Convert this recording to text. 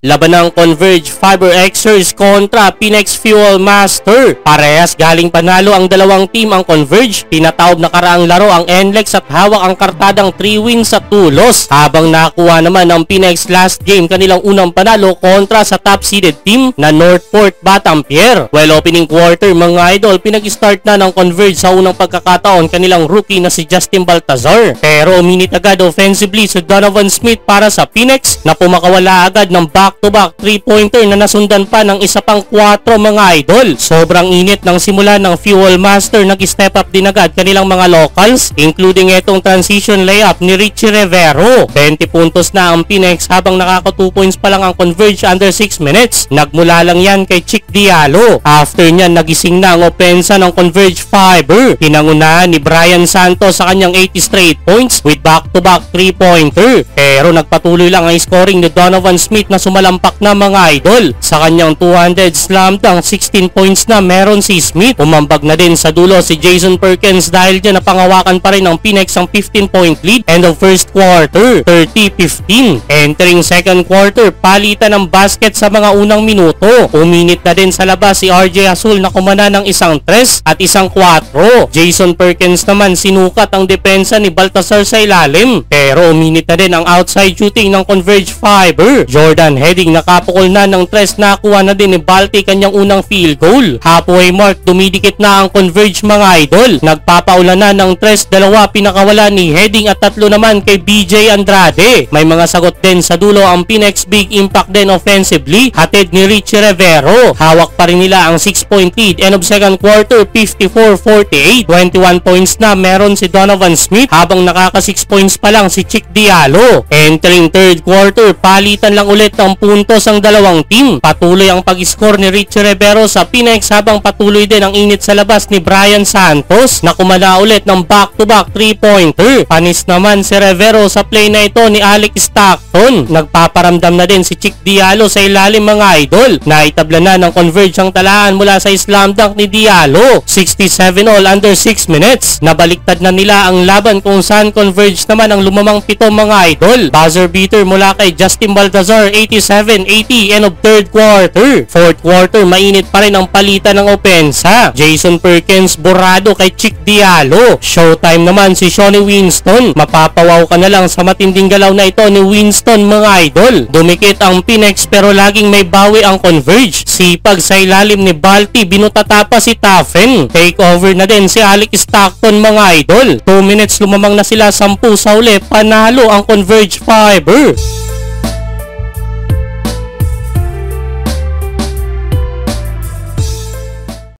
laban ng Converge Fiber Xers kontra Phoenix Fuel Master. Parehas galing panalo ang dalawang team. Ang Converge, tinatawag na karaang laro ang NLEX at hawak ang kartadang 3 wins at 2 loss. Habang nakuha naman ng Phoenix last game kanilang unang panalo kontra sa top seeded team na Northport Batampier. Well, opening quarter mga idol, pinag-start na ng Converge sa unang pagkakataon kanilang rookie na si Justin Baltazar. Pero uminit agad offensively si Donovan Smith para sa Phoenix na pumakawala agad ng back-to-back 3-pointer na nasundan pa ng isa pang 4 mga idol. Sobrang init ng simula ng Fuel Master, nag-step up din agad kanilang mga locals, including itong transition layup ni Richie Rivero. 20 puntos na ang Phoenix habang nakaka 2 points pa lang ang Converge under 6 minutes. Nagmula lang yan kay Chick Diallo. After nyan, nagising na ang opensa ng Converge Fiber. Pinangunahan ni Brian Santos sa kanyang 80 straight points with back-to-back 3-pointer. Pero nagpatuloy lang ang scoring ni Donovan Smith na sumalampak na mga idol. Sa kanyang 200 slam dunk, 16 points na meron si Smith. Umambag na din sa dulo si Jason Perkins dahil dyan napangawakan pa rin ng Phoenix ang 15-point lead. End of first quarter, 30-15. Entering second quarter, palitan ng basket sa mga unang minuto. Uminit na din sa labas si RJ Azul na kumana ng isang 3 at isang 4. Jason Perkins naman sinukat ang depensa ni Baltazar sa ilalim. Pero uminit na din ang outside shooting ng Converge Fiber. Jordan Heading nakapukol na ng 3, nakuha na din ni Balti kanyang unang field goal. Halfway mark, dumidikit na ang Converge mga idol. Nagpapaula na ng 3, 2 pinakawala ni Heading at 3 naman kay BJ Andrade. May mga sagot din sa dulo ang Phoenix, big impact din offensively, hatid ni Richie Rivero. Hawak pa rin nila ang 6-point lead. End of second quarter, 54-48. 21 points na meron si Donovan Smith habang nakaka 6 points pa lang si Chick Diallo. Entering third quarter, palitan lang ulit ang puntos ang dalawang team. Patuloy ang pag-score ni Richie Rivero sa Phoenix habang patuloy din ang init sa labas ni Brian Santos na kumana ulit ng back-to-back 3-pointer. Panis naman si Rivero sa play na ito ni Alex Stockton. Nagpaparamdam na din si Chick Diallo sa ilalim mga idol. Naitabla na ng Converge ang talaan mula sa slam dunk ni Diallo. 67 all under 6 minutes. Nabaliktad na nila ang laban kung saan Converge naman ang lumamang 7 mga idol. Buzzer beater mula kay Justin Baltazar, 87-80, end of third quarter. Fourth quarter, mainit pa rin ang palitan ng opensa. Jason Perkins borado kay Chick Diallo. Showtime naman si Shawnee Winston. Mapapawaw ka na lang sa matinding galaw na ito ni Winston mga idol. Dumikit ang Phoenix pero laging may bawi ang Converge. Sipag sa ilalim ni Balti, binutata pa si Taffen. Take over na din si Alex Stockton mga idol. 2 minutes lumamang na sila, 10 sa uli, panalo ang Converge Fiber.